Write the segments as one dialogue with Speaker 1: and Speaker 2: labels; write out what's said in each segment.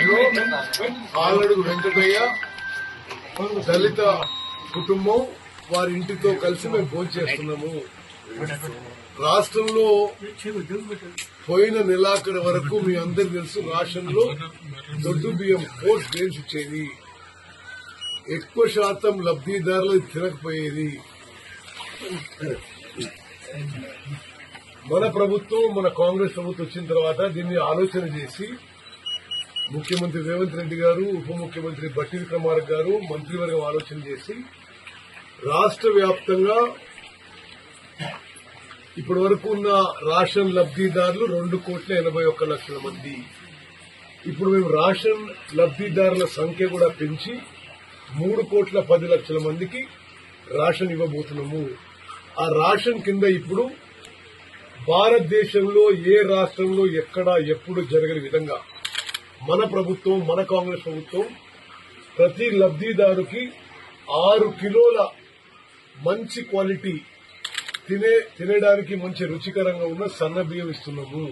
Speaker 1: నియోజకవర్గంలో ఆలడుగు వెంకటయ్య దళిత కుటుంబం వారి ఇంటితో కలిసి మేము భోజనం చేస్తున్నాము. రాష్ట్రంలో పోయిన నెలాఖరు వరకు మీ అందరికి తెలుసు రాష్ట్రంలో దొడ్డు బియ్యం 4 గ్రెయిన్స్ ఇచ్చేది. ఎక్కువ శాతం లబ్దిదారులు తినకపోయేది. మన ప్రభుత్వం, మన కాంగ్రెస్ ప్రభుత్వం వచ్చిన తర్వాత దీన్ని ఆలోచన చేసి ముఖ్యమంత్రి రేవంత్ రెడ్డి గారు, ఉప ముఖ్యమంత్రి బట్టి విక్రమార్క గారు, మంత్రివర్గం ఆలోచన చేసి రాష్ట్ర వ్యాప్తంగా ఇప్పటి వరకు ఉన్న రేషన్ లబ్దిదారులు 2,81,00,000 మంది. ఇప్పుడు మేము రేషన్ లబ్దిదారుల సంఖ్య కూడా పెంచి 3,10,00,000 మందికి రేషన్ ఇవ్వబోతున్నాము. ఆ రేషన్ కింద ఇప్పుడు భారతదేశంలో ఏ రాష్ట్రంలో ఎక్కడ ఎప్పుడు జరగని విధంగా మన ప్రభుత్వం, మన కాంగ్రెస్ ప్రభుత్వం ప్రతి లబ్దిదారుకి 6 కిలోల మంచి క్వాలిటీ తినడానికి మంచి రుచికరంగా ఉన్న సన్న బియ్యం ఇస్తున్నాము.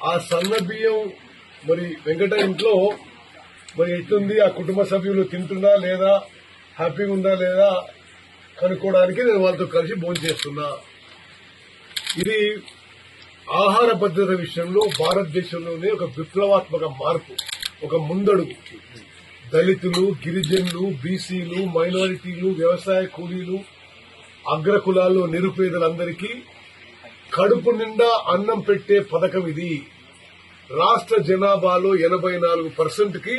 Speaker 1: ఆ సన్న బియ్యం మరి వెంకట ఇంట్లో మరి ఎట్లుంది, ఆ కుటుంబ సభ్యులు తింటున్నా లేదా, హ్యాపీగా ఉందా లేదా కనుక్కోవడానికి నేను వాళ్ళతో కలిసి భోజనం చేస్తున్నా. ఇది ఆహార భద్రత విషయంలో భారతదేశంలోనే ఒక విప్లవాత్మక మార్పు, ఒక ముందడుగు. దళితులు, గిరిజనులు, బీసీలు, మైనారిటీలు, వ్యవసాయ కూలీలు, అగ్రకులాల్లో నిరుపేదలందరికీ కడుపు నిండా అన్నం పెట్టే పథకం ఇది. రాష్ట్ర జనాభాలో 84% కి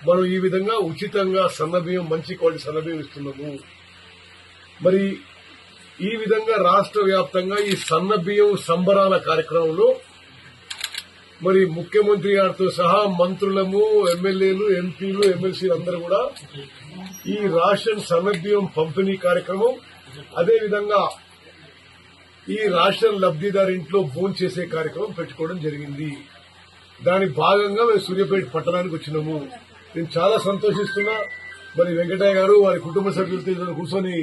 Speaker 1: మనం ఈ విధంగా ఉచితంగా సన్నబియ్యం, మంచి క్వాలిటీ సన్నబియ్యం ఇస్తున్నాము. మరి ఈ విధంగా రాష్ట్ర వ్యాప్తంగా ఈ సన్నబియ్యం సంబరాల కార్యక్రమంలో మరి ముఖ్యమంత్రి గారితో సహా మంత్రులము, ఎమ్మెల్యేలు, ఎంపీలు, ఎమ్మెల్సీలు అందరూ కూడా ఈ రేషన్ సన్నబియ్యం పంపిణీ కార్యక్రమం, అదేవిధంగా ఈ రేషన్ లబ్దిదారు ఇంట్లో భోజనం చేసే కార్యక్రమం పెట్టుకోవడం జరిగింది. దాని భాగంగా మేము సూర్యాపేట పట్టణానికి వచ్చినాము. నేను చాలా సంతోషిస్తున్నా. మరి వెంకటయ్య గారు వారి కుటుంబ సభ్యులతో కూర్చొని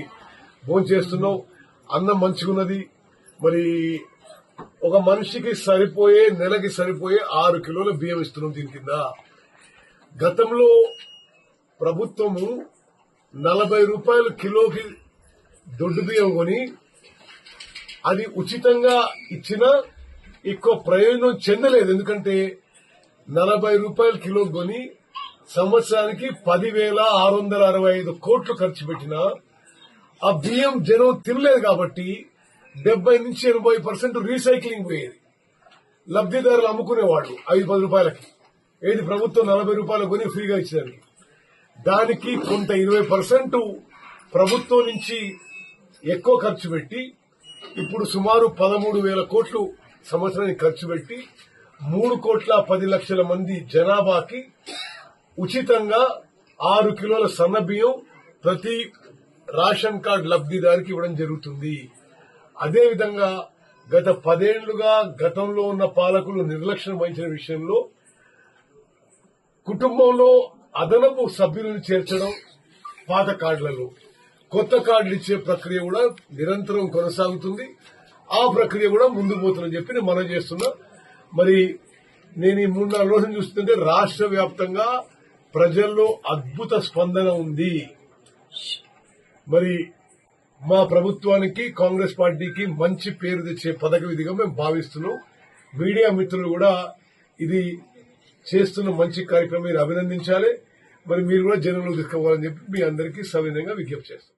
Speaker 1: భోజనం చేస్తున్నాం. అన్నం మంచిగున్నది. మరి ఒక మనిషికి సరిపోయే, నెలకి సరిపోయే 6 కిలోల బియ్యం ఇస్తున్నాం దీని కింద. గతంలో ప్రభుత్వము 40 రూపాయలు కిలోకి దొడ్డు బియ్యం కొని అది ఉచితంగా ఇచ్చినా ఎక్కువ ప్రయోజనం చెందలేదు. ఎందుకంటే 40 రూపాయలు కిలో కొని సంవత్సరానికి 10,665 కోట్లు ఖర్చు పెట్టినా ఆ బియ్యం జనం తినలేదు కాబట్టి 70 నుంచి 80% రీసైక్లింగ్ పోయేది. లబ్దిదారులు అమ్ముకునేవాళ్ళు 5-10 రూపాయలకి. ఏది ప్రభుత్వం 40 రూపాయలు కొని ఫ్రీగా ఇచ్చేదానికి. దానికి కొంత 20% ప్రభుత్వం నుంచి ఎక్కువ ఖర్చు పెట్టి ఇప్పుడు సుమారు 13,000 కోట్లు సంవత్సరానికి ఖర్చు పెట్టి 3,10,00,000 మంది జనాభాకి ఉచితంగా 6 కిలోల సన్న బియ్యం ప్రతి రేషన్ కార్డు లబ్దిదారికి ఇవ్వడం జరుగుతుంది. అదేవిధంగా గత 10 ఏళ్లుగా గతంలో ఉన్న పాలకులు నిర్లక్ష్యం వహించిన విషయంలో కుటుంబంలో అదనపు సభ్యులను చేర్చడం, పాత కార్డులలో కొత్త కార్డులు ఇచ్చే ప్రక్రియ కూడా నిరంతరం కొనసాగుతుంది. ఆ ప్రక్రియ కూడా ముందుకు పోతుందని చెప్పి నేను మనం చేస్తున్నా. మరి నేను ఈ 3-4 రోజులు చూస్తుంటే రాష్ట్ర వ్యాప్తంగా ప్రజల్లో అద్భుత స్పందన ఉంది. మరి మా ప్రభుత్వానికి, కాంగ్రెస్ పార్టీకి మంచి పేరు తెచ్చే పథకం ఇదిగా మేము భావిస్తున్నాం. మీడియా మిత్రులు కూడా ఇది చేస్తున్న మంచి కార్యక్రమం మీరు అభినందించాలి. మరి మీరు కూడా జనంలో తీసుకోవాలని చెప్పి మీ అందరికీ సవినయంగా విజ్ఞప్తి చేస్తాం.